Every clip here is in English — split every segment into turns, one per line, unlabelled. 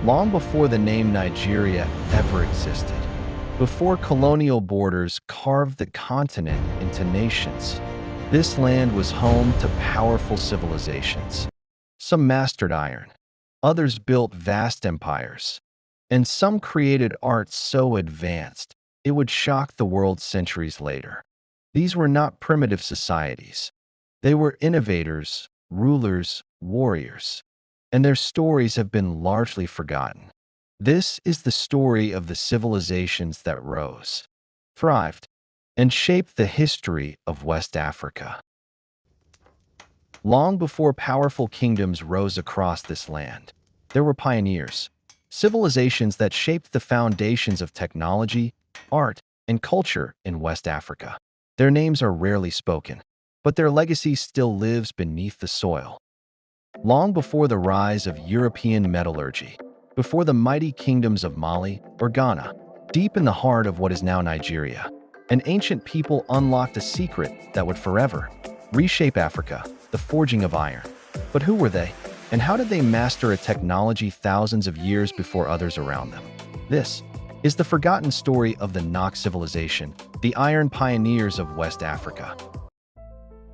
long before the name Nigeria ever existed, before colonial borders carved the continent into nations. This land was home to powerful civilizations. Some mastered iron, others built vast empires, and some created art so advanced it would shock the world centuries later. These were not primitive societies. They were innovators, rulers, warriors, and their stories have been largely forgotten. This is the story of the civilizations that rose, thrived, and shaped the history of West Africa. Long before powerful kingdoms rose across this land, there were pioneers, civilizations that shaped the foundations of technology, art, and culture in West Africa. Their names are rarely spoken, but their legacy still lives beneath the soil. Long before the rise of European metallurgy, before the mighty kingdoms of Mali or Ghana, deep in the heart of what is now Nigeria, an ancient people unlocked a secret that would forever reshape Africa, the forging of iron. But who were they? And how did they master a technology thousands of years before others around them? This is the forgotten story of the Nok civilization, the iron pioneers of West Africa.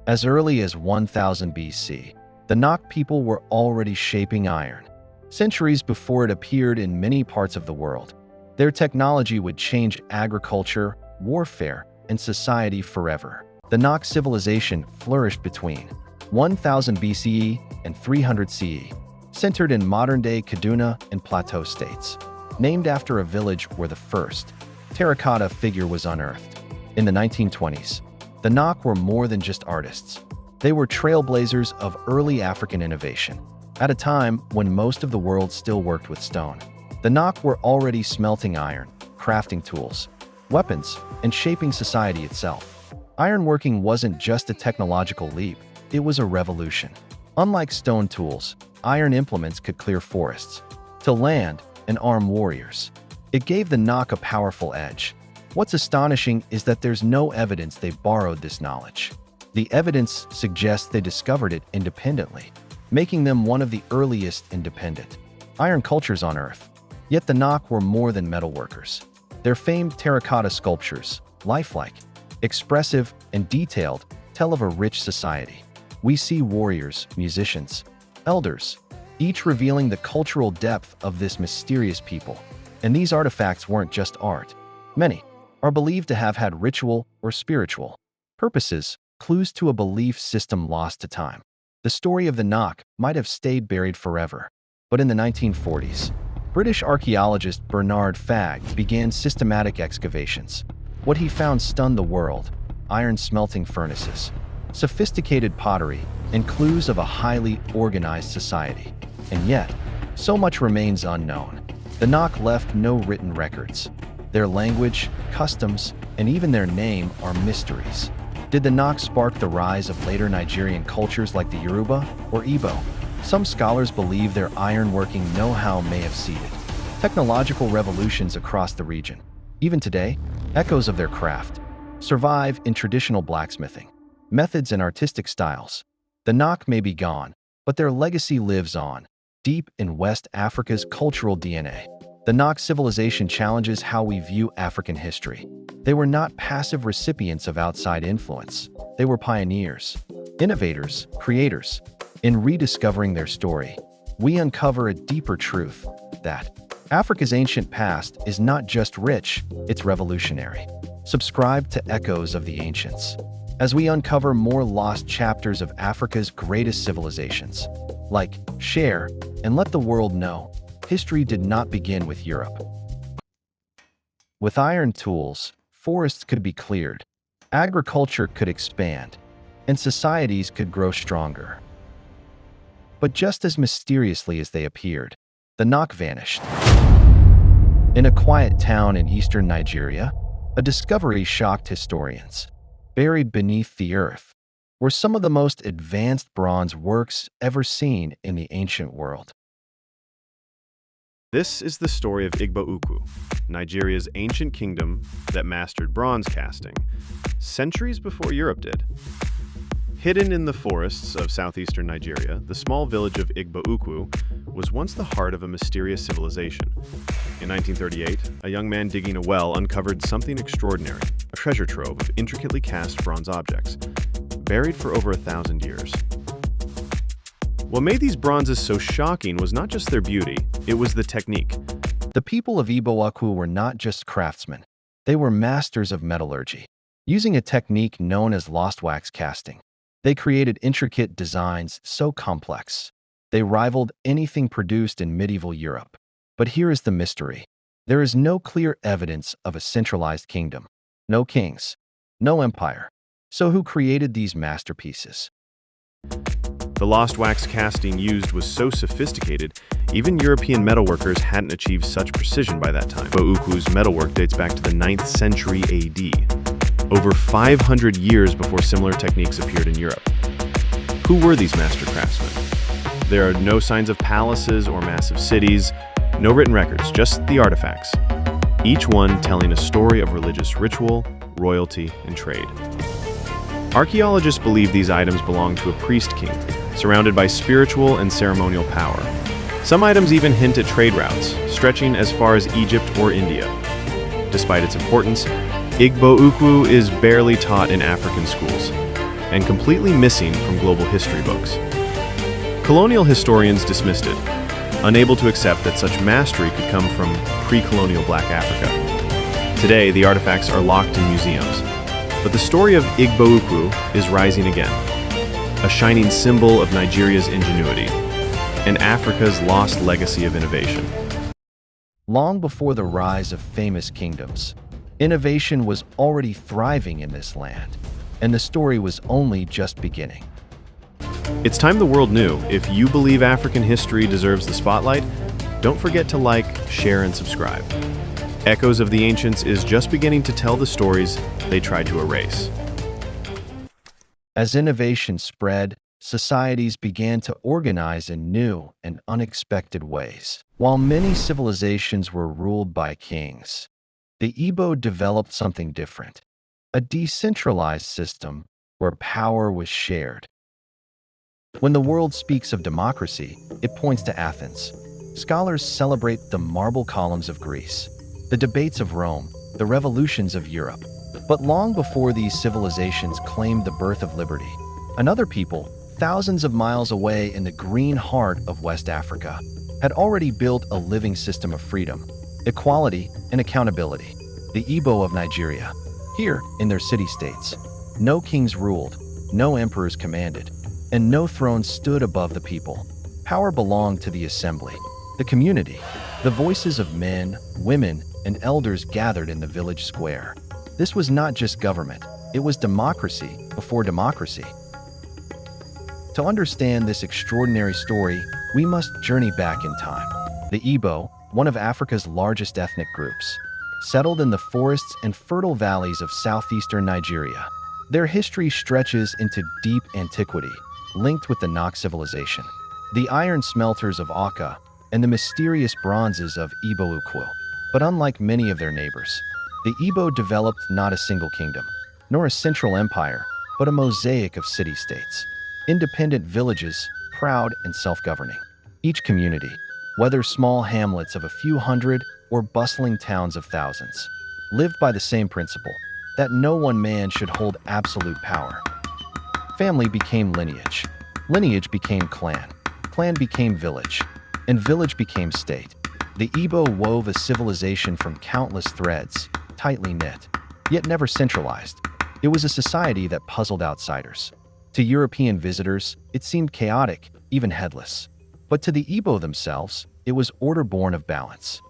As early as 1000 BC, the Nok people were already shaping iron. Centuries before it appeared in many parts of the world, their technology would change agriculture, warfare, and society forever. The Nok civilization flourished between 1000 BCE and 300 CE, centered in modern-day Kaduna and Plateau states, named after a village where the first terracotta figure was unearthed. In the 1920s, the Nok were more than just artists. They were trailblazers of early African innovation. At a time when most of the world still worked with stone, the Nok were already smelting iron, crafting tools, weapons, and shaping society itself. Ironworking wasn't just a technological leap, it was a revolution. Unlike stone tools, iron implements could clear forests, till land, and arm warriors. It gave the Nok a powerful edge. What's astonishing is that there's no evidence they borrowed this knowledge. The evidence suggests they discovered it independently, making them one of the earliest independent iron cultures on Earth. Yet the Nok were more than metalworkers. Their famed terracotta sculptures, lifelike, expressive, and detailed, tell of a rich society. We see warriors, musicians, elders, each revealing the cultural depth of this mysterious people. And these artifacts weren't just art. Many are believed to have had ritual or spiritual purposes, clues to a belief system lost to time. The story of the Nok might have stayed buried forever. But in the 1940s, British archaeologist Bernard Fagg began systematic excavations. What he found stunned the world: iron smelting furnaces, sophisticated pottery, and clues of a highly organized society. And yet, so much remains unknown. The Nok left no written records. Their language, customs, and even their name are mysteries. Did the Nok spark the rise of later Nigerian cultures like the Yoruba or Igbo? Some scholars believe their ironworking know-how may have seeded technological revolutions across the region. Even today, echoes of their craft survive in traditional blacksmithing, methods, and artistic styles. The Nok may be gone, but their legacy lives on, deep in West Africa's cultural DNA. The Nok civilization challenges how we view African history. They were not passive recipients of outside influence. They were pioneers, innovators, creators. In rediscovering their story, we uncover a deeper truth: that Africa's ancient past is not just rich, it's revolutionary. Subscribe to Echoes of the Ancients as we uncover more lost chapters of Africa's greatest civilizations. Like, share, and let the world know history did not begin with Europe. With iron tools, forests could be cleared, agriculture could expand, and societies could grow stronger. But just as mysteriously as they appeared, the Nok vanished. In a quiet town in eastern Nigeria, a discovery shocked historians. Buried beneath the earth were some of the most advanced bronze works ever seen in the ancient world.
This is the story of Igbo-Ukwu, Nigeria's ancient kingdom that mastered bronze casting centuries before Europe did. Hidden in the forests of southeastern Nigeria, the small village of Igbo-Ukwu was once the heart of a mysterious civilization. In 1938, a young man digging a well uncovered something extraordinary, a treasure trove of intricately cast bronze objects, buried for over 1,000 years. What made these bronzes so shocking was not just their beauty, it was the technique.
The people of Igbo-Ukwu were not just craftsmen, they were masters of metallurgy. Using a technique known as lost wax casting, they created intricate designs so complex, they rivaled anything produced in medieval Europe. But here is the mystery. There is no clear evidence of a centralized kingdom, no kings, no empire. So who created these masterpieces?
The lost wax casting used was so sophisticated, even European metalworkers hadn't achieved such precision by that time. Igbo-Ukwu's metalwork dates back to the 9th century AD, over 500 years before similar techniques appeared in Europe. Who were these master craftsmen? There are no signs of palaces or massive cities, no written records, just the artifacts, each one telling a story of religious ritual, royalty, and trade. Archaeologists believe these items belong to a priest king, surrounded by spiritual and ceremonial power. Some items even hint at trade routes, stretching as far as Egypt or India. Despite its importance, Igbo-Ukwu is barely taught in African schools, and completely missing from global history books. Colonial historians dismissed it, unable to accept that such mastery could come from pre-colonial Black Africa. Today, the artifacts are locked in museums, but the story of Igbo-Ukwu is rising again, a shining symbol of Nigeria's ingenuity and Africa's lost legacy of innovation.
Long before the rise of famous kingdoms, innovation was already thriving in this land, and the story was only just beginning.
It's time the world knew. If you believe African history deserves the spotlight, don't forget to like, share, and subscribe. Echoes of the Ancients is just beginning to tell the stories they tried to erase.
As innovation spread, societies began to organize in new and unexpected ways. While many civilizations were ruled by kings, the Igbo developed something different, a decentralized system where power was shared. When the world speaks of democracy, it points to Athens. Scholars celebrate the marble columns of Greece, the debates of Rome, the revolutions of Europe. But long before these civilizations claimed the birth of liberty, another people, thousands of miles away in the green heart of West Africa, had already built a living system of freedom, equality, and accountability. The Igbo of Nigeria. Here, in their city-states, no kings ruled, no emperors commanded, and no throne stood above the people. Power belonged to the assembly, the community. The voices of men, women, and elders gathered in the village square. This was not just government, it was democracy before democracy. To understand this extraordinary story, we must journey back in time. The Igbo, one of Africa's largest ethnic groups, settled in the forests and fertile valleys of southeastern Nigeria. Their history stretches into deep antiquity, linked with the Nok civilization, the iron smelters of Awka, and the mysterious bronzes of Igbo-Ukwu. But unlike many of their neighbors, the Igbo developed not a single kingdom, nor a central empire, but a mosaic of city-states, independent villages, proud and self-governing. Each community, whether small hamlets of a few hundred or bustling towns of thousands, lived by the same principle, that no one man should hold absolute power. Family became lineage, lineage became clan, clan became village, and village became state. The Igbo wove a civilization from countless threads, tightly knit, yet never centralized. It was a society that puzzled outsiders. To European visitors, it seemed chaotic, even headless. But to the Igbo themselves, it was order born of balance.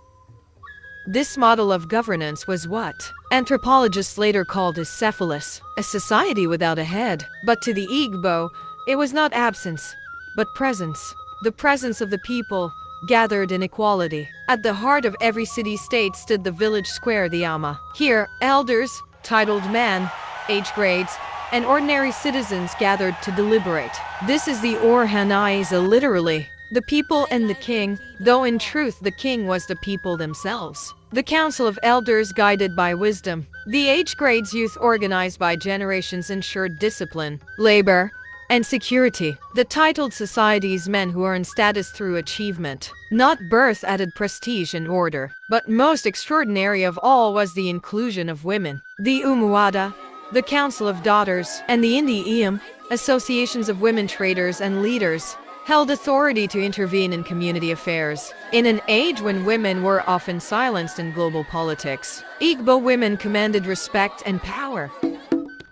This model of governance was what anthropologists later called as cephalus, a society without a head. But to the Igbo, it was not absence, but presence. The presence of the people, gathered in equality. At the heart of every city-state stood the village square, the Ama. Here, elders, titled men, age grades, and ordinary citizens gathered to deliberate. This is the Orhanaiza literally, the people and the king, though in truth the king was the people themselves. The council of elders guided by wisdom. The age grades youth organized by generations ensured discipline, labor, and security. The titled societies men who earn status through achievement, not birth, added prestige and order. But most extraordinary of all was the inclusion of women. The Umuada, the Council of Daughters, and the Indi-Iyam, associations of women traders and leaders, held authority to intervene in community affairs. In an age when women were often silenced in global politics, Igbo women commanded respect and power.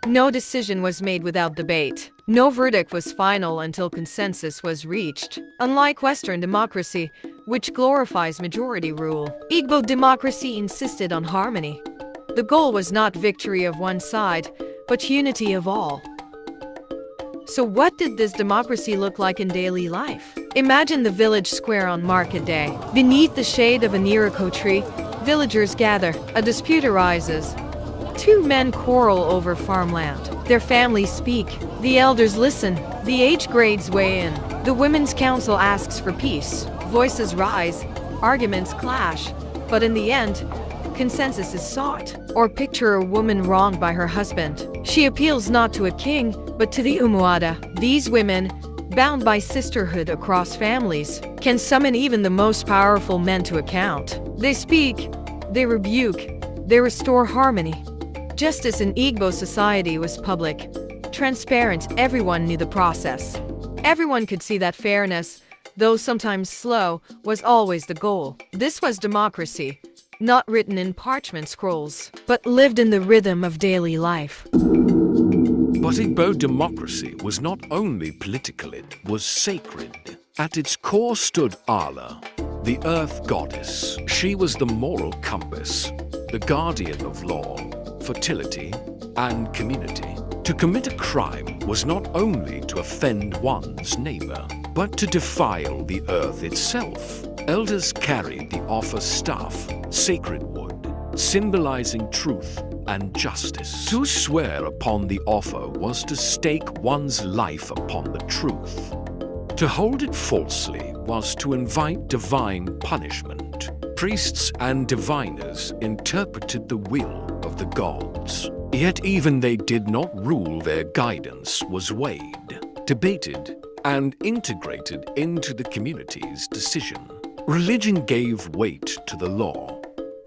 No decision was made without debate. No verdict was final until consensus was reached. Unlike Western democracy, which glorifies majority rule, Igbo democracy insisted on harmony. The goal was not victory of one side, but unity of all. So what did this democracy look like in daily life? Imagine the village square on market day. Beneath the shade of an iroko tree, villagers gather. A dispute arises. Two men quarrel over farmland. Their families speak. The elders listen. The age grades weigh in. The women's council asks for peace. Voices rise. Arguments clash. But in the end, consensus is sought. Or picture a woman wronged by her husband. She appeals not to a king, but to the Umuada. These women, bound by sisterhood across families, can summon even the most powerful men to account. They speak, they rebuke, they restore harmony. Justice in Igbo society was public, transparent. Everyone knew the process. Everyone could see that fairness, though sometimes slow, was always the goal. This was democracy, not written in parchment scrolls, but lived in the rhythm of daily life.
But Igbo democracy was not only political, it was sacred. At its core stood Ala, the earth goddess. She was the moral compass, the guardian of law, fertility, and community. To commit a crime was not only to offend one's neighbor, but to defile the earth itself. Elders carried the offer staff, sacred wood, symbolizing truth and justice. To swear upon the offer was to stake one's life upon the truth. To hold it falsely was to invite divine punishment. Priests and diviners interpreted the will of the gods. Yet even they did not rule. Their guidance was weighed, debated, and integrated into the community's decision. Religion gave weight to the law,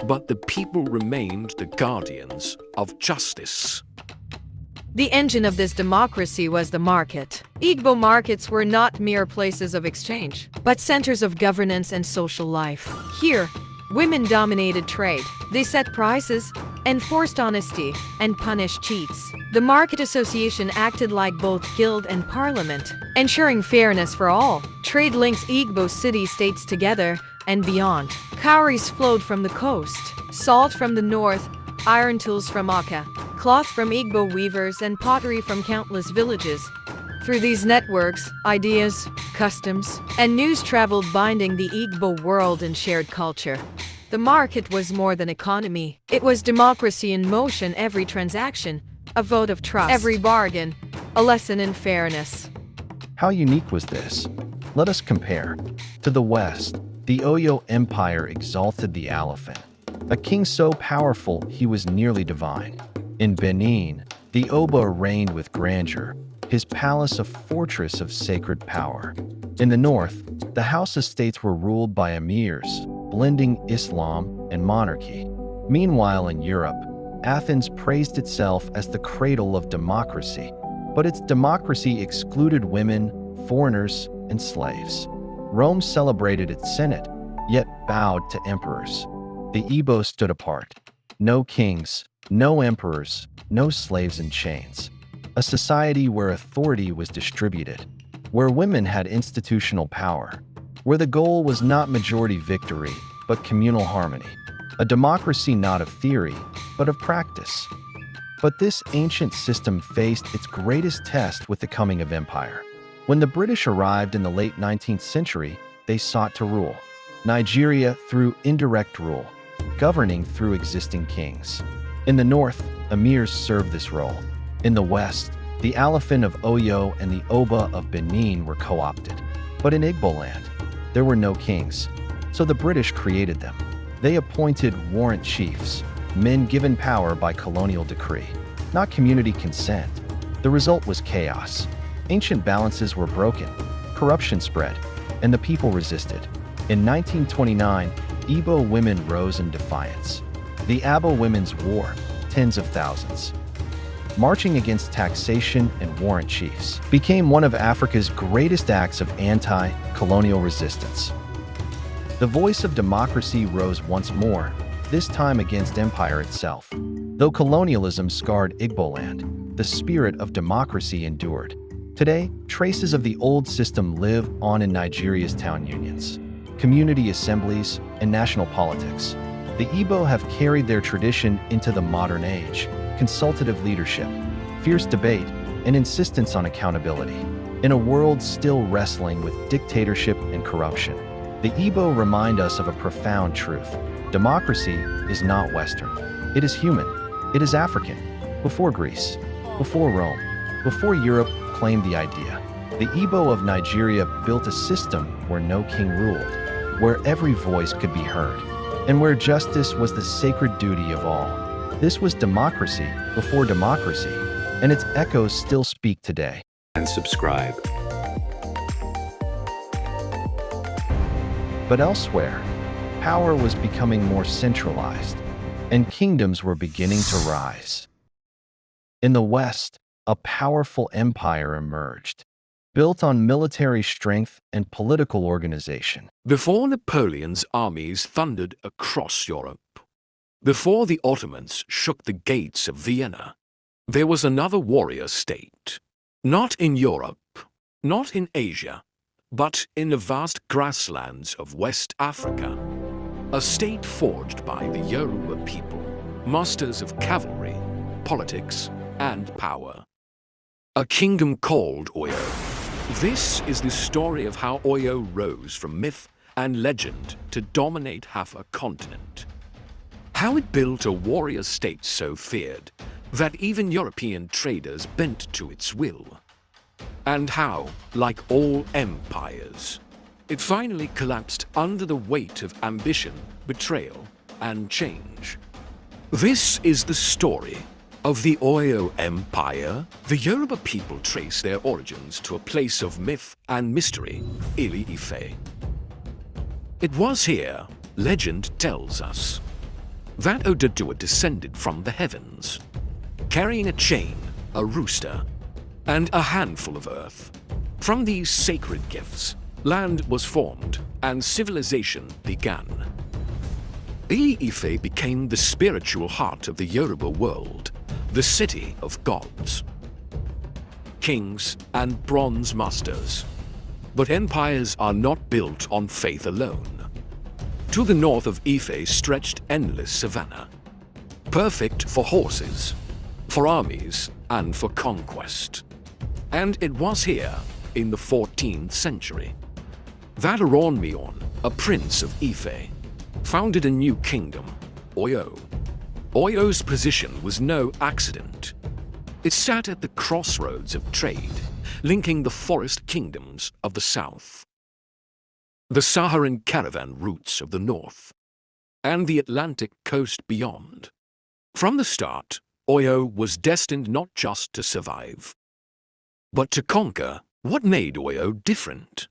but the people remained the guardians of justice.
The engine of this democracy was the market. Igbo markets were not mere places of exchange, but centers of governance and social life. Here, women dominated trade. They set prices, enforced honesty, and punished cheats. The market association acted like both guild and parliament, ensuring fairness for all. Trade links Igbo city-states together and beyond. Cowries flowed from the coast, salt from the north, iron tools from Aka, cloth from Igbo weavers, and pottery from countless villages. Through these networks, ideas, customs, and news traveled, binding the Igbo world in shared culture. The market was more than economy. It was democracy in motion. Every transaction, a vote of trust. Every bargain, a lesson in fairness.
How unique was this? Let us compare. To the west, the Oyo Empire exalted the elephant, a king so powerful he was nearly divine. In Benin, the Oba reigned with grandeur, his palace a fortress of sacred power. In the north, the house estates were ruled by emirs, blending Islam and monarchy. Meanwhile, in Europe, Athens praised itself as the cradle of democracy, but its democracy excluded women, foreigners, and slaves. Rome celebrated its Senate, yet bowed to emperors. The Igbo stood apart. No kings, no emperors, no slaves in chains. A society where authority was distributed, where women had institutional power, where the goal was not majority victory, but communal harmony. A democracy not of theory, but of practice. But this ancient system faced its greatest test with the coming of empire. When the British arrived in the late 19th century, they sought to rule Nigeria through indirect rule, governing through existing kings. In the north, emirs served this role. In the west, the elephant of Oyo and the Oba of Benin were co-opted. But in Igbo land, there were no kings, so the British created them. They appointed warrant chiefs, men given power by colonial decree, not community consent. The result was chaos. Ancient balances were broken, corruption spread, and the people resisted. In 1929, Igbo women rose in defiance. The Abo Women's War, tens of thousands, marching against taxation and warrant chiefs, became one of Africa's greatest acts of anti-colonial resistance. The voice of democracy rose once more, this time against empire itself. Though colonialism scarred Igbo land, the spirit of democracy endured. Today, traces of the old system live on in Nigeria's town unions, community assemblies, and national politics. The Igbo have carried their tradition into the modern age: consultative leadership, fierce debate, and insistence on accountability. In a world still wrestling with dictatorship and corruption, the Igbo remind us of a profound truth. Democracy is not Western. It is human. It is African. Before Greece, before Rome, before Europe claimed the idea, the Igbo of Nigeria built a system where no king ruled, where every voice could be heard, and where justice was the sacred duty of all. This was democracy before democracy, and its echoes still speak today.
And subscribe.
But elsewhere, power was becoming more centralized, and kingdoms were beginning to rise. In the West, a powerful empire emerged, built on military strength and political organization.
Before Napoleon's armies thundered across Europe, before the Ottomans shook the gates of Vienna, there was another warrior state. Not in Europe, not in Asia, but in the vast grasslands of West Africa. A state forged by the Yoruba people, masters of cavalry, politics, and power. A kingdom called Oyo. This is the story of how Oyo rose from myth and legend to dominate half a continent. How it built a warrior state so feared that even European traders bent to its will. And how, like all empires, it finally collapsed under the weight of ambition, betrayal, and change. This is the story of the Oyo Empire. The Yoruba people trace their origins to a place of myth and mystery, Ile-Ife. It was here, legend tells us, that Oduduwa descended from the heavens, carrying a chain, a rooster, and a handful of earth. From these sacred gifts, land was formed and civilization began. Ile-Ife became the spiritual heart of the Yoruba world, the city of gods, kings, and bronze masters. But empires are not built on faith alone. To the north of Ife stretched endless savanna, perfect for horses, for armies, and for conquest. And it was here, in the 14th century, that Oronmion, a prince of Ife, founded a new kingdom, Oyo. Oyo's position was no accident. It sat at the crossroads of trade, linking the forest kingdoms of the south, the Saharan caravan routes of the north, and the Atlantic coast beyond. From the start, Oyo was destined not just to survive, but to conquer. What made Oyo different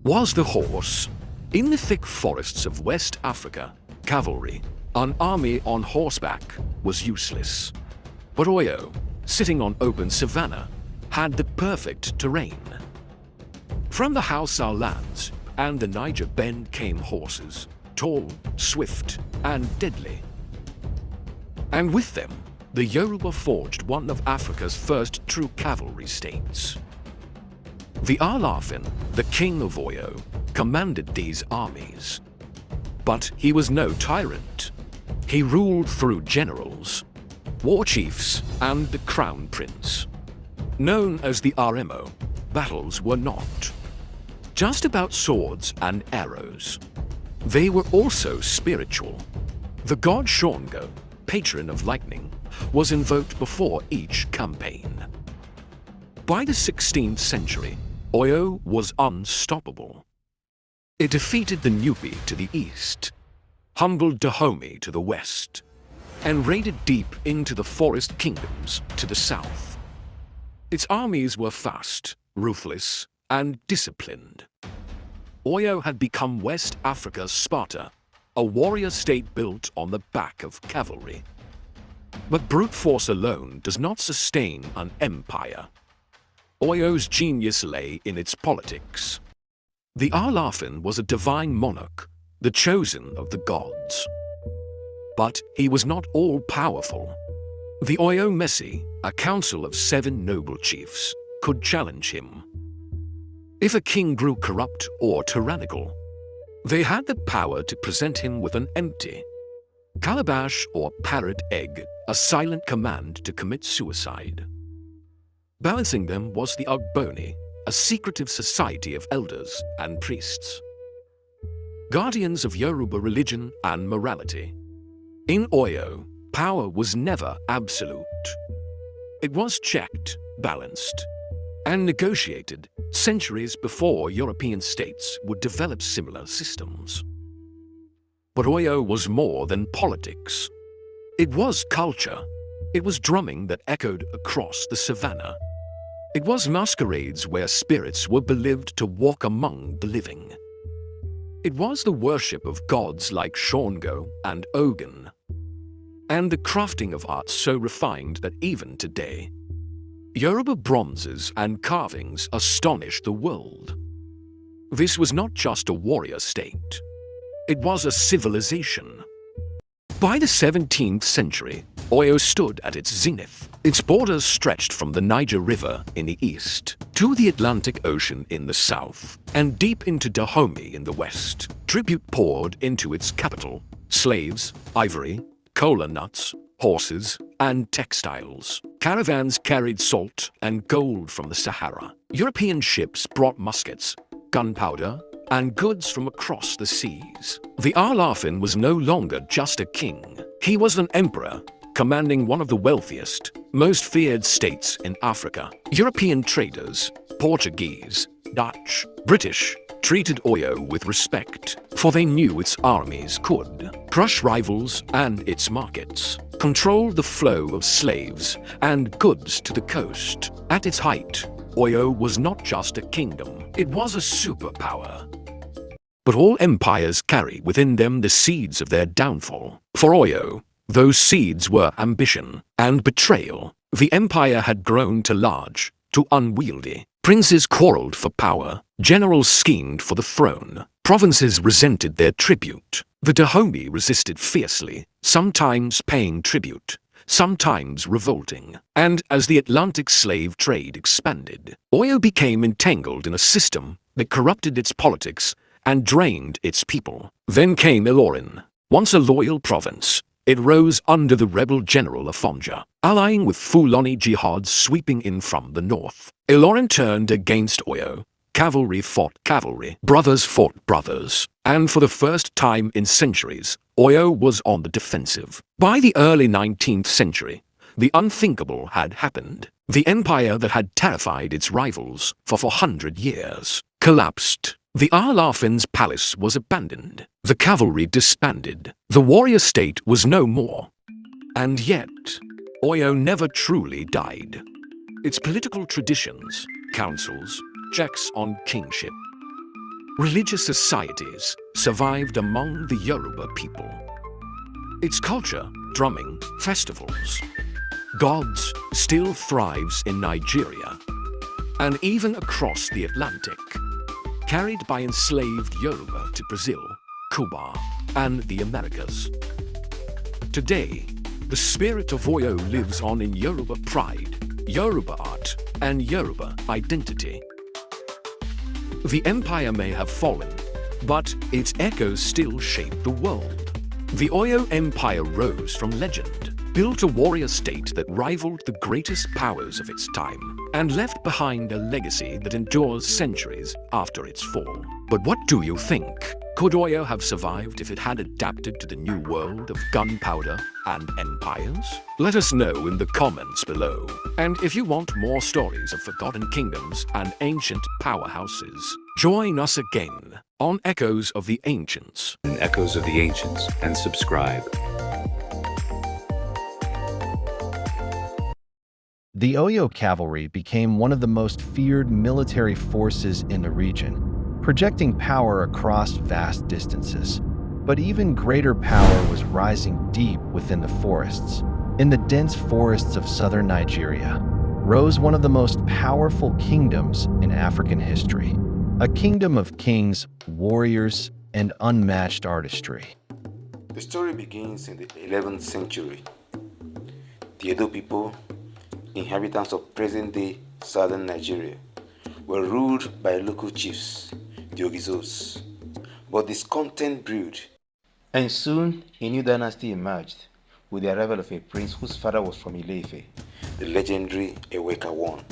was the horse. In the thick forests of West Africa, cavalry, an army on horseback, was useless. But Oyo, sitting on open savanna, had the perfect terrain. From the Hausa lands and the Niger Bend came horses, tall, swift, and deadly. And with them, the Yoruba forged one of Africa's first true cavalry states. The Alafin, the king of Oyo, commanded these armies. But he was no tyrant. He ruled through generals, war chiefs, and the crown prince. Known as the RMO, battles were not just about swords and arrows. They were also spiritual. The god Shango, patron of lightning, was invoked before each campaign. By the 16th century, Oyo was unstoppable. It defeated the Nubi to the east, humbled Dahomey to the west, and raided deep into the forest kingdoms to the south. Its armies were fast, ruthless, and disciplined. Oyo had become West Africa's Sparta, a warrior state built on the back of cavalry. But brute force alone does not sustain an empire. Oyo's genius lay in its politics. The Alafin was a divine monarch, the chosen of the gods. But he was not all-powerful. The Oyo Messi, a council of 7 noble chiefs, could challenge him. If a king grew corrupt or tyrannical, they had the power to present him with an empty calabash or parrot egg, a silent command to commit suicide. Balancing them was the Ogboni, a secretive society of elders and priests, guardians of Yoruba religion and morality. In Oyo, power was never absolute. It was checked, balanced, and negotiated centuries before European states would develop similar systems. But Oyo was more than politics. It was culture. It was drumming that echoed across the savannah. It was masquerades where spirits were believed to walk among the living. It was the worship of gods like Shango and Ogun, and the crafting of art so refined that even today, Yoruba bronzes and carvings astonish the world. This was not just a warrior state. It was a civilization. By the 17th century, Oyo stood at its zenith. Its borders stretched from the Niger River in the east to the Atlantic Ocean in the south, and deep into Dahomey in the west. Tribute poured into its capital: slaves, ivory, cola nuts, horses, and textiles. Caravans carried salt and gold from the Sahara. European ships brought muskets, gunpowder, and goods from across the seas. The Alafin was no longer just a king. He was an emperor, commanding one of the wealthiest, most feared states in Africa. European traders, Portuguese, Dutch, British, treated Oyo with respect, for they knew its armies could crush rivals and its markets, control the flow of slaves and goods to the coast. At its height, Oyo was not just a kingdom, it was a superpower. But all empires carry within them the seeds of their downfall. For Oyo, those seeds were ambition and betrayal. The empire had grown too large, too unwieldy. Princes quarreled for power, generals schemed for the throne, provinces resented their tribute. The Dahomey resisted fiercely, sometimes paying tribute, sometimes revolting. And as the Atlantic slave trade expanded, Oyo became entangled in a system that corrupted its politics and drained its people. Then came Ilorin. Once a loyal province, it rose under the rebel general Afonja, allying with Fulani jihads sweeping in from the north. Ilorin turned against Oyo. Cavalry fought cavalry, brothers fought brothers, and for the first time in centuries, Oyo was on the defensive. By the early 19th century, the unthinkable had happened. The empire that had terrified its rivals for 400 years collapsed. The Alafin's palace was abandoned. The cavalry disbanded. The warrior state was no more. And yet, Oyo never truly died. Its political traditions, councils, checks on kingship, religious societies survived among the Yoruba people. Its culture, drumming, festivals, gods still thrives in Nigeria, and even across the Atlantic, carried by enslaved Yoruba to Brazil, Cuba, and the Americas. Today, the spirit of Oyo lives on in Yoruba pride, Yoruba art, and Yoruba identity. The empire may have fallen, but its echoes still shape the world. The Oyo Empire rose from legend, built a warrior state that rivaled the greatest powers of its time, and left behind a legacy that endures centuries after its fall. But what do you think? Could Oyo have survived if it had adapted to the new world of gunpowder and empires? Let us know in the comments below. And if you want more stories of forgotten kingdoms and ancient powerhouses, join us again on Echoes of the Ancients.
Echoes of the Ancients, and subscribe.
The Oyo cavalry became one of the most feared military forces in the region, projecting power across vast distances. But even greater power was rising deep within the forests. In the dense forests of southern Nigeria rose one of the most powerful kingdoms in African history, a kingdom of kings, warriors, and unmatched artistry.
The story begins in the 11th century. The Edo people, inhabitants of present-day southern Nigeria, were ruled by local chiefs, the Ogizos. But discontent brewed, and soon a new dynasty emerged with the arrival of a prince whose father was from Ile-Ife, the legendary Eweka I,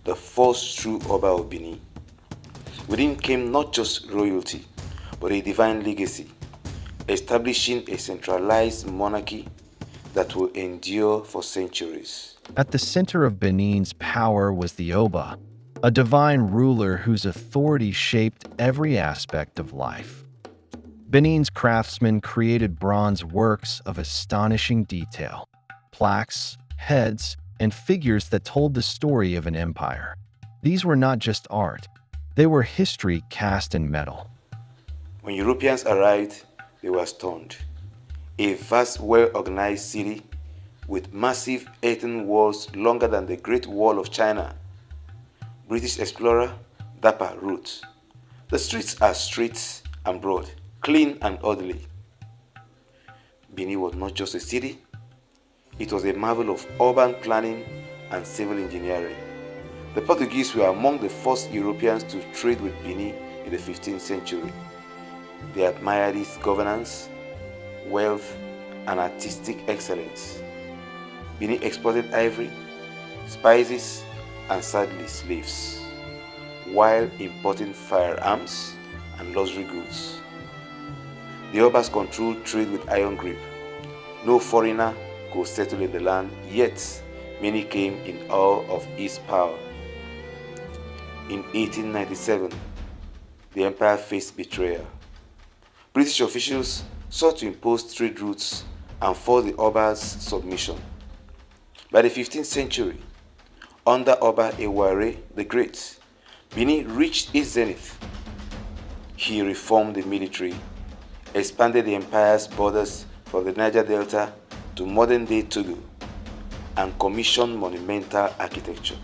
the first true Oba of Benin. With him came not just royalty, but a divine legacy, establishing a centralized monarchy that will endure for centuries.
At the center of Benin's power was the Oba, a divine ruler whose authority shaped every aspect of life. Benin's craftsmen created bronze works of astonishing detail, plaques, heads, and figures that told the story of an empire. These were not just art, they were history cast in metal.
When Europeans arrived, they were stunned. A vast, well-organized city with massive earthen walls longer than the Great Wall of China. British explorer Dapper wrote, "The streets are straight and broad, clean and orderly." Benin was not just a city, it was a marvel of urban planning and civil engineering. The Portuguese were among the first Europeans to trade with Benin in the 15th century. They admired its governance, wealth, and artistic excellence. Benin exported ivory, spices, and sadly slaves, while importing firearms and luxury goods. The Obas controlled trade with iron grip. No foreigner could settle in the land, yet many came in awe of its power. In 1897, the empire faced betrayal. British officials sought to impose trade routes and force the Oba's submission. By the 15th century, under Oba Eware the Great, Benin reached its zenith. He reformed the military, expanded the empire's borders from the Niger Delta to modern-day Togo, and commissioned monumental architecture.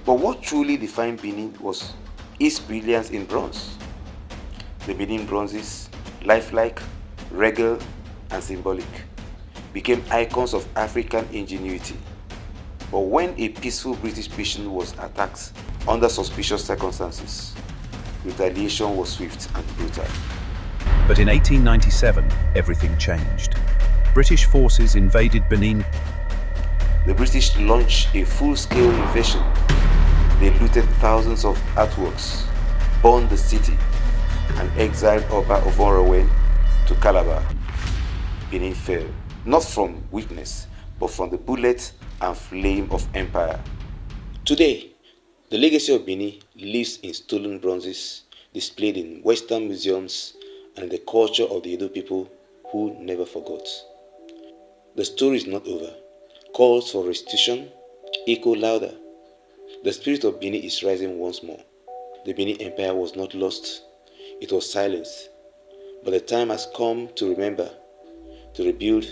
But what truly defined Benin was its brilliance in bronze. The Benin bronzes, lifelike, regal, and symbolic, became icons of African ingenuity. But when a peaceful British mission was attacked under suspicious circumstances, retaliation was swift and brutal.
But in 1897, everything changed. British forces invaded Benin.
The British launched a full-scale invasion. They looted thousands of artworks, burned the city, and exiled Oba Ovonrowen to Calabar. Benin fell, not from weakness, but from the bullet and flame of empire. Today, the legacy of Benin lives in stolen bronzes displayed in Western museums and in the culture of the Edo people who never forgot. The story is not over. Calls for restitution echo louder. The spirit of Benin is rising once more. The Benin Empire was not lost, it was silenced. But the time has come to remember, to rebuild,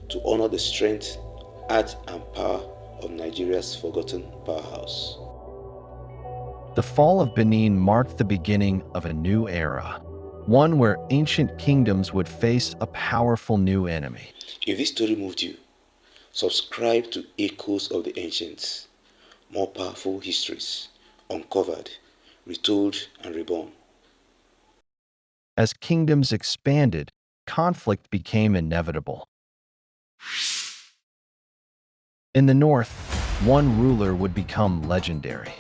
to honor the strength, art, and power of Nigeria's forgotten powerhouse.
The fall of Benin marked the beginning of a new era, one where ancient kingdoms would face a powerful new enemy.
If this story moved you, subscribe to Echoes of the Ancients, more powerful histories, uncovered, retold, and reborn.
As kingdoms expanded, conflict became inevitable. In the north, one ruler would become legendary.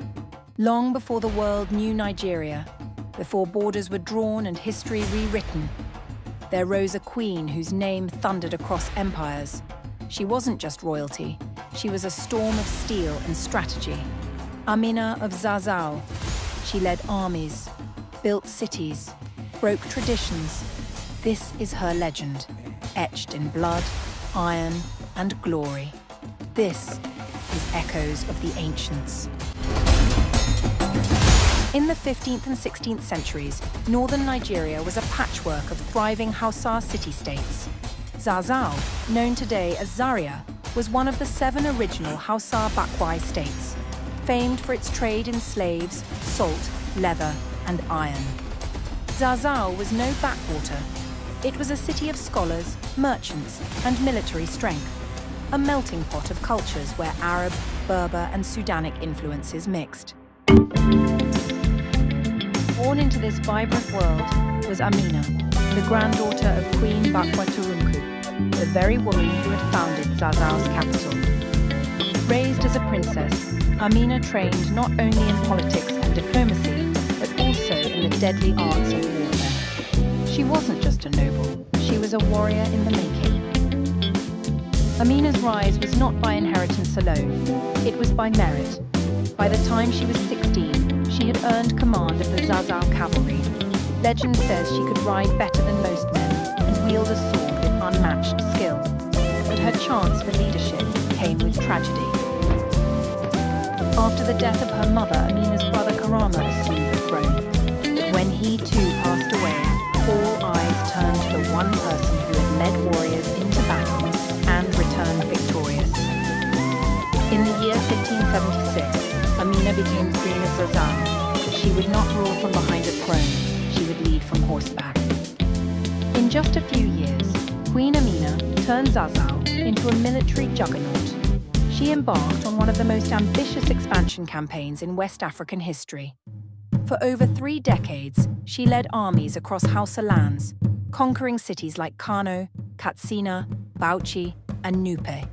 Long before the world knew Nigeria, before borders were drawn and history rewritten, there rose a queen whose name thundered across empires. She wasn't just royalty, she was a storm of steel and strategy. Amina of Zazao. She led armies, built cities, broke traditions. This is her legend, etched in blood, iron, and glory. This is Echoes of the Ancients. In the 15th and 16th centuries, northern Nigeria was a patchwork of thriving Hausa city-states. Zazzau, known today as Zaria, was one of the 7 original Hausa Bakwai states, famed for its trade in slaves, salt, leather, and iron. Zazzau was no backwater. It was a city of scholars, merchants, and military strength, a melting pot of cultures where Arab, Berber, and Sudanic influences mixed. Born into this vibrant world was Amina, the granddaughter of Queen Bakwa Turunku, the very woman who had founded Zazzau's capital. Raised as a princess, Amina trained not only in politics and diplomacy, but also in the deadly arts of warfare. She wasn't just a noble, she was a warrior in the making. Amina's rise was not by inheritance alone, it was by merit. By the time she was 16, she had earned command of the Zazzau cavalry. Legend says she could ride better than most men and wield a sword with unmatched skill. But her chance for leadership came with tragedy. After the death of her mother, Amina's brother Karama assumed the throne. But when he too passed away, all eyes turned to the one person who had led warriors into battle and returned victorious. In the year 1576, Amina became Queen of Zazzau, but she would not rule from behind a throne, she would lead from horseback. In just a few years, Queen Amina turned Zazzau into a military juggernaut. She embarked on one of the most ambitious expansion campaigns in West African history. For over 3 decades, she led armies across Hausa lands, conquering cities like Kano, Katsina, Bauchi, and Nupe.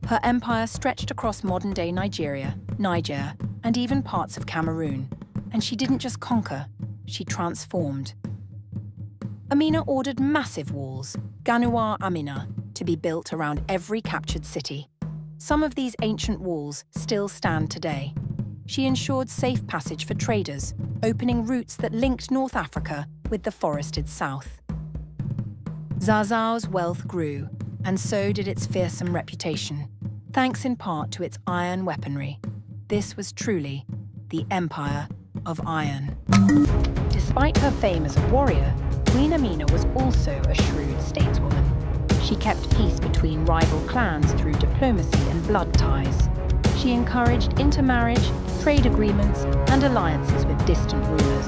Her empire stretched across modern-day Nigeria, Niger, and even parts of Cameroon. And she didn't just conquer, she transformed. Amina ordered massive walls, Ganuwa Amina, to be built around every captured city. Some of these ancient walls still stand today. She ensured safe passage for traders, opening routes that linked North Africa with the forested south. Zazzau's wealth grew, and so did its fearsome reputation, thanks in part to its iron weaponry. This was truly the Empire of Iron. Despite her fame as a warrior, Queen Amina was also a shrewd stateswoman. She kept peace between rival clans through diplomacy and blood ties. She encouraged intermarriage, trade agreements, and alliances with distant rulers.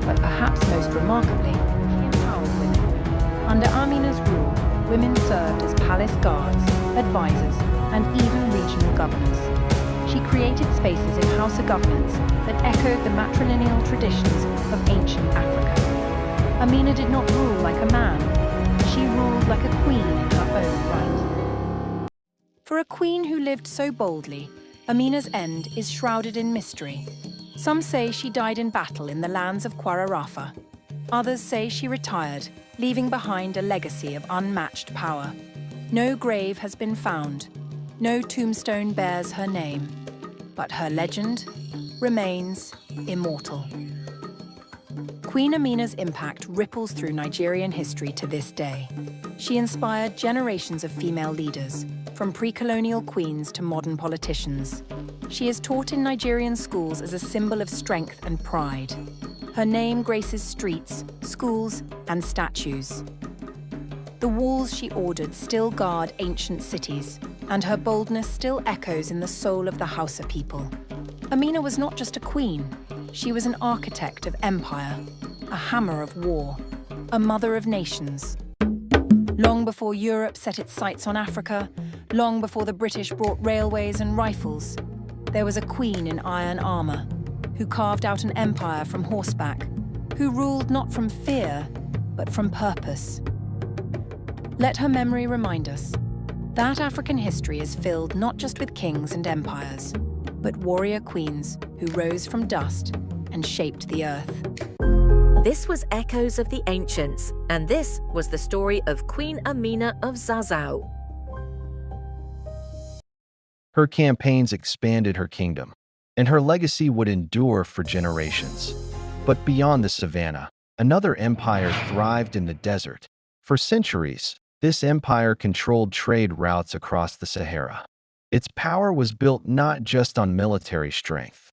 But perhaps most remarkably, she empowered women. Under Amina's rule, women served as palace guards, advisors, and even regional governors. She created spaces in Hausa governance that echoed the matrilineal traditions of ancient Africa. Amina did not rule like a man. She ruled like a queen in her own right. For a queen who lived so boldly, Amina's end is shrouded in mystery. Some say she died in battle in the lands of Kwara-Rafa. Others say she retired, leaving behind a legacy of unmatched power. No grave has been found. No tombstone bears her name. But her legend remains immortal. Queen Amina's impact ripples through Nigerian history to this day. She inspired generations of female leaders, from pre-colonial queens to modern politicians. She is taught in Nigerian schools as a symbol of strength and pride. Her name graces streets, schools, and statues. The walls she ordered still guard ancient cities, and her boldness still echoes in the soul of the Hausa people. Amina was not just a queen, she was an architect of empire, a hammer of war, a mother of nations. Long before Europe set its sights on Africa, long before the British brought railways and rifles, there was a queen in iron armor, who carved out an empire from horseback, who ruled not from fear, but from purpose. Let her memory remind us that African history is filled not just with kings and empires, but warrior queens who rose from dust and shaped the earth.
This was Echoes of the Ancients, and this was the story of Queen Amina of Zazzau.
Her campaigns expanded her kingdom, and her legacy would endure for generations. But beyond the savannah, another empire thrived in the desert. For centuries, this empire controlled trade routes across the Sahara. Its power was built not just on military strength,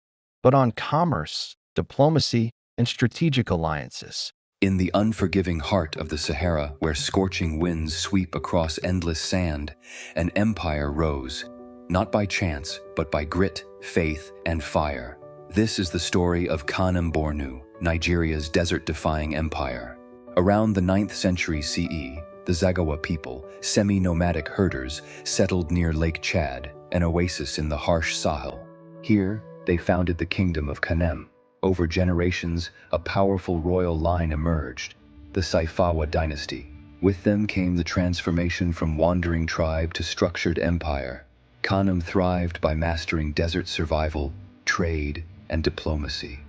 but on commerce, diplomacy, and strategic alliances.
In the unforgiving heart of the Sahara, where scorching winds sweep across endless sand, an empire rose, not by chance, but by grit, faith, and fire. This is the story of Kanem-Bornu, Nigeria's desert-defying empire. Around the 9th century CE, the Zagawa people, semi-nomadic herders, settled near Lake Chad, an oasis in the harsh Sahel. Here, they founded the kingdom of Kanem. Over generations, a powerful royal line emerged, the Saifawa dynasty. With them came the transformation from wandering tribe to structured empire. Kanem thrived by mastering desert survival, trade, and diplomacy.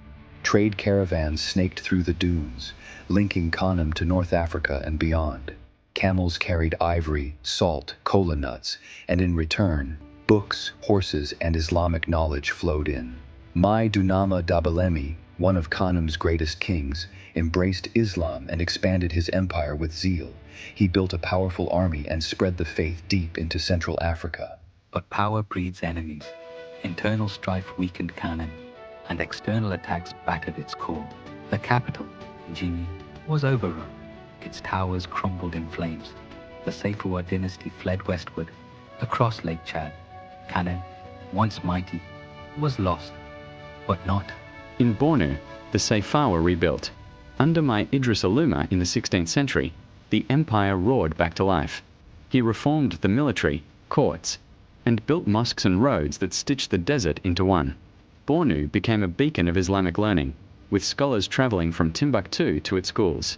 Trade caravans snaked through the dunes, linking Kanem to North Africa and beyond. Camels carried ivory, salt, kola nuts, and in return, books, horses, and Islamic knowledge flowed in. Mai Dunama Dabalemi, one of Kanem's greatest kings, embraced Islam and expanded his empire with zeal. He built a powerful army and spread the faith deep into Central Africa.
But power breeds enemies. Internal strife weakened Kanem, and external attacks battered its core. The capital, Njimi, was overrun. Its towers crumbled in flames. The Saifawa dynasty fled westward, across Lake Chad. Kanem, once mighty, was lost, but not.
In Bornu, the Saifawa rebuilt. Under Mai Idris Aluma in the 16th century, the empire roared back to life. He reformed the military, courts, and built mosques and roads that stitched the desert into one. Bornu became a beacon of Islamic learning, with scholars traveling from Timbuktu to its schools.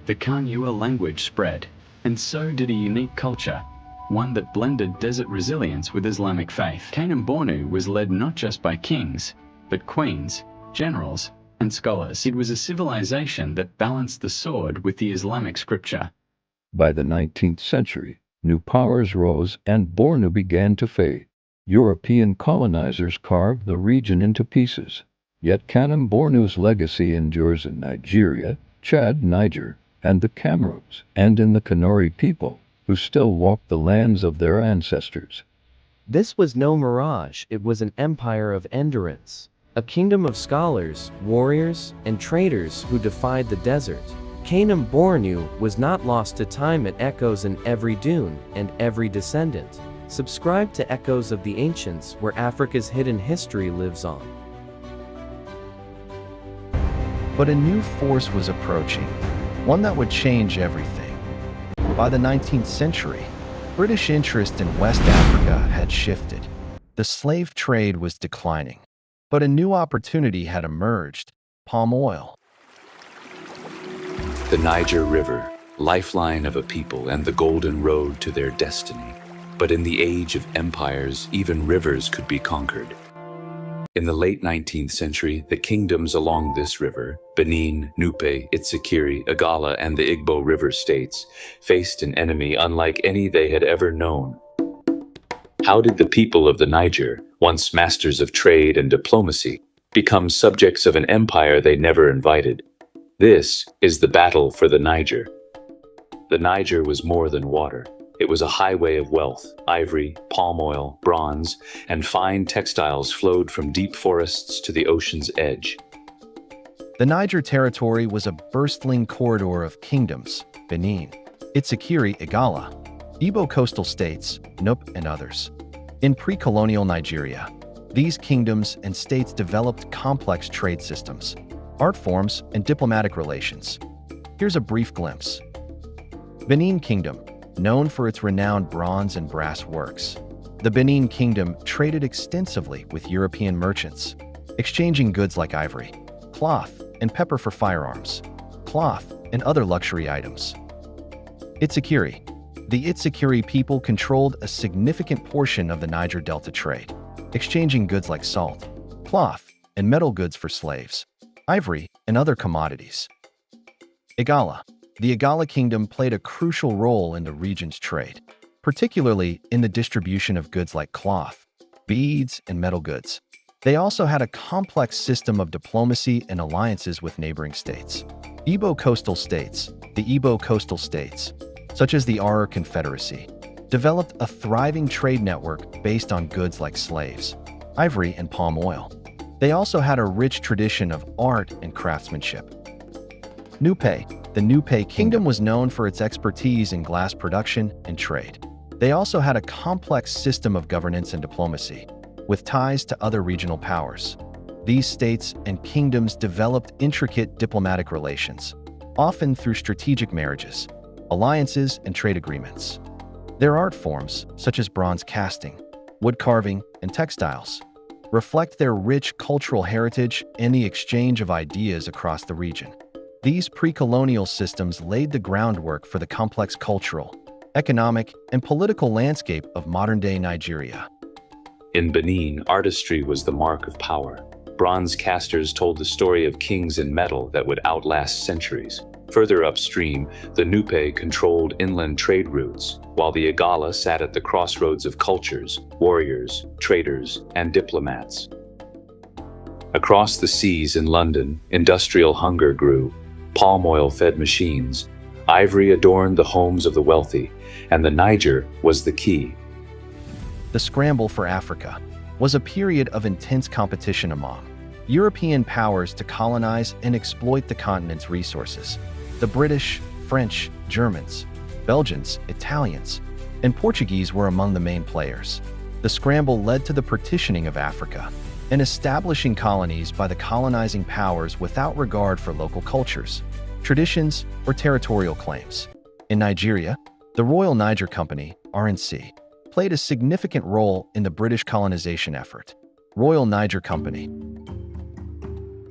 The Kanyua language spread, and so did a unique culture, one that blended desert resilience with Islamic faith. Kanem-Bornu was led not just by kings, but queens, generals, and scholars. It was a civilization that balanced the sword with the Islamic scripture.
By the 19th century, new powers rose and Bornu began to fade. European colonizers carved the region into pieces. Yet Kanem-Bornu's legacy endures in Nigeria, Chad, Niger, and the Cameroons, and in the Kanuri people, who still walk the lands of their ancestors.
This was no mirage, it was an empire of endurance. A kingdom of scholars, warriors, and traders who defied the desert. Kanem-Bornu was not lost to time, it echoes in every dune and every descendant. Subscribe to Echoes of the Ancients, where Africa's hidden history lives on.
But a new force was approaching, one that would change everything. By the 19th century, British interest in West Africa had shifted. The slave trade was declining, but a new opportunity had emerged: palm oil.
The Niger River, lifeline of a people and the golden road to their destiny. But in the age of empires, even rivers could be conquered. In the late 19th century, the kingdoms along this river, Benin, Nupe, Itsekiri, Igala, and the Igbo River states, faced an enemy unlike any they had ever known. How did the people of the Niger, once masters of trade and diplomacy, become subjects of an empire they never invited? This is the battle for the Niger. The Niger was more than water. It was a highway of wealth. Ivory, palm oil, bronze, and fine textiles flowed from deep forests to the ocean's edge.
The Niger territory was a bustling corridor of kingdoms: Benin, Itsekiri, Igala, Igbo coastal states, Nupe, and others. In pre-colonial Nigeria, these kingdoms and states developed complex trade systems, art forms, and diplomatic relations. Here's a brief glimpse. Benin Kingdom, known for its renowned bronze and brass works. The Benin Kingdom traded extensively with European merchants, exchanging goods like ivory, cloth, and pepper for firearms, cloth, and other luxury items. Itsekiri. The Itsekiri people controlled a significant portion of the Niger Delta trade, exchanging goods like salt, cloth, and metal goods for slaves, ivory, and other commodities. Igala. The Igala Kingdom played a crucial role in the region's trade, particularly in the distribution of goods like cloth, beads, and metal goods. They also had a complex system of diplomacy and alliances with neighboring states. Igbo coastal states. The Igbo coastal states, such as the Arar Confederacy, developed a thriving trade network based on goods like slaves, ivory, and palm oil. They also had a rich tradition of art and craftsmanship. Nupe. The Nupe Kingdom was known for its expertise in glass production and trade. They also had a complex system of governance and diplomacy, with ties to other regional powers. These states and kingdoms developed intricate diplomatic relations, often through strategic marriages, alliances, and trade agreements. Their art forms, such as bronze casting, wood carving, and textiles, reflect their rich cultural heritage and the exchange of ideas across the region. These pre-colonial systems laid the groundwork for the complex cultural, economic, and political landscape of modern-day Nigeria.
In Benin, artistry was the mark of power. Bronze casters told the story of kings in metal that would outlast centuries. Further upstream, the Nupe controlled inland trade routes, while the Igala sat at the crossroads of cultures, warriors, traders, and diplomats. Across the seas in London, industrial hunger grew. Palm oil-fed machines, ivory adorned the homes of the wealthy, and the Niger was the key.
The scramble for Africa was a period of intense competition among European powers to colonize and exploit the continent's resources. The British, French, Germans, Belgians, Italians, and Portuguese were among the main players. The scramble led to the partitioning of Africa and establishing colonies by the colonizing powers without regard for local cultures, traditions, or territorial claims. In Nigeria, the Royal Niger Company, RNC, played a significant role in the British colonization effort. Royal Niger Company.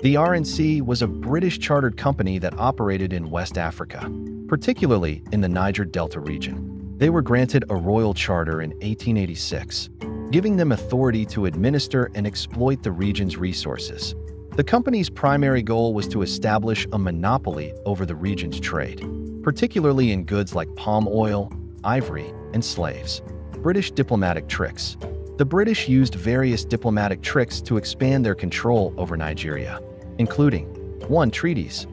The RNC was a British chartered company that operated in West Africa, particularly in the Niger Delta region. They were granted a royal charter in 1886, giving them authority to administer and exploit the region's resources. The company's primary goal was to establish a monopoly over the region's trade, particularly in goods like palm oil, ivory, and slaves. British diplomatic tricks. The British used various diplomatic tricks to expand their control over Nigeria, including 1. Treaties.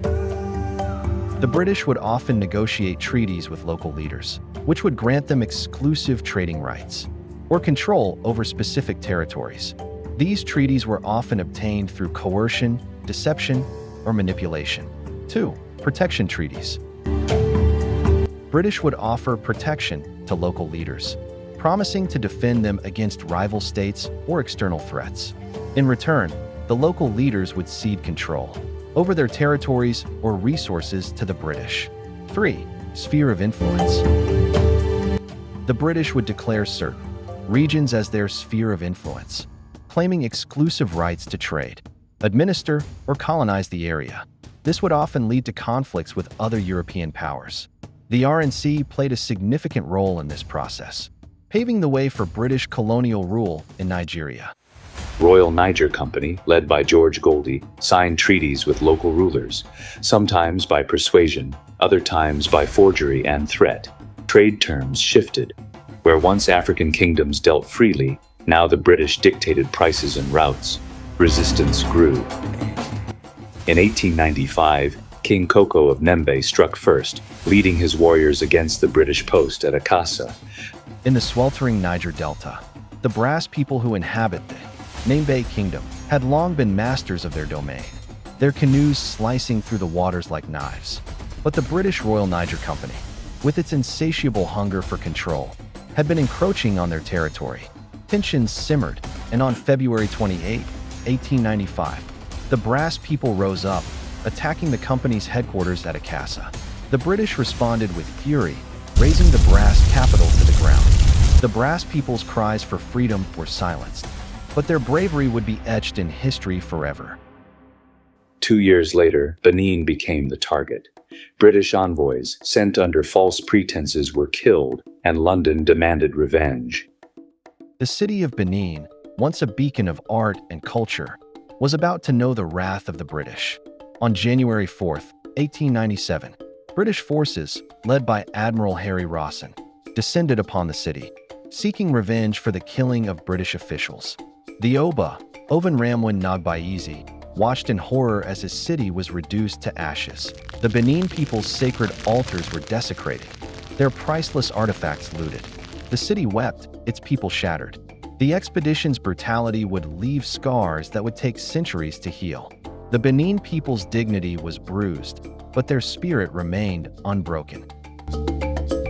The British would often negotiate treaties with local leaders, which would grant them exclusive trading rights or control over specific territories. These treaties were often obtained through coercion, deception, or manipulation. 2. Protection treaties. British would offer protection to local leaders, promising to defend them against rival states or external threats. In return, the local leaders would cede control over their territories or resources to the British. 3. Sphere of influence. The British would declare certain regions as their sphere of influence, claiming exclusive rights to trade, administer, or colonize the area. This would often lead to conflicts with other European powers. The RNC played a significant role in this process, paving the way for British colonial rule in Nigeria.
Royal Niger Company, led by George Goldie, signed treaties with local rulers, sometimes by persuasion, other times by forgery and threat. Trade terms shifted. Where once African kingdoms dealt freely, now the British dictated prices and routes. Resistance grew. In 1895, King Koko of Nembe struck first, leading his warriors against the British post at Akassa.
In the sweltering Niger Delta, the brass people who inhabit the Nembe Kingdom had long been masters of their domain, their canoes slicing through the waters like knives. But the British Royal Niger Company, with its insatiable hunger for control, had been encroaching on their territory. Tensions simmered, and on February 28, 1895, the brass people rose up, attacking the company's headquarters at Akassa. The British responded with fury, razing the brass capital to the ground. The brass people's cries for freedom were silenced, but their bravery would be etched in history forever.
2 years later, Benin became the target. British envoys, sent under false pretenses, were killed, and London demanded revenge.
The city of Benin, once a beacon of art and culture, was about to know the wrath of the British. On January 4, 1897, British forces, led by Admiral Harry Rawson, descended upon the city, seeking revenge for the killing of British officials. The Oba, Oven Ramwin Nagbayizi, watched in horror as his city was reduced to ashes. The Benin people's sacred altars were desecrated, their priceless artifacts looted. The city wept, its people shattered. The expedition's brutality would leave scars that would take centuries to heal. The Benin people's dignity was bruised, but their spirit remained unbroken.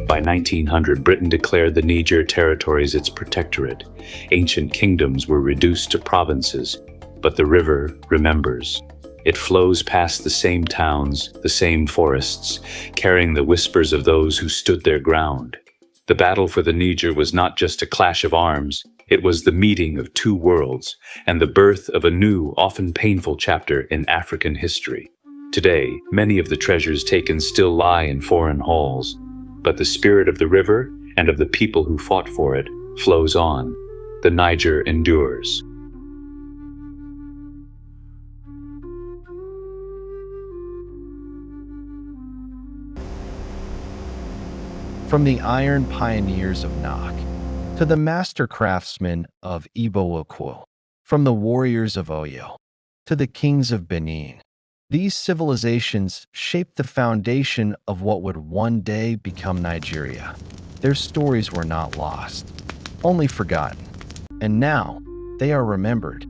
By 1900, Britain declared the Niger territories its protectorate. Ancient kingdoms were reduced to provinces, but the river remembers. It flows past the same towns, the same forests, carrying the whispers of those who stood their ground. The battle for the Niger was not just a clash of arms, it was the meeting of two worlds and the birth of a new, often painful chapter in African history. Today, many of the treasures taken still lie in foreign halls, but the spirit of the river and of the people who fought for it flows on. The Niger endures.
From the iron pioneers of Nok to the master craftsmen of Igbo Ukwu, from the warriors of Oyo to the kings of Benin, these civilizations shaped the foundation of what would one day become Nigeria. Their stories were not lost, only forgotten, and now they are remembered.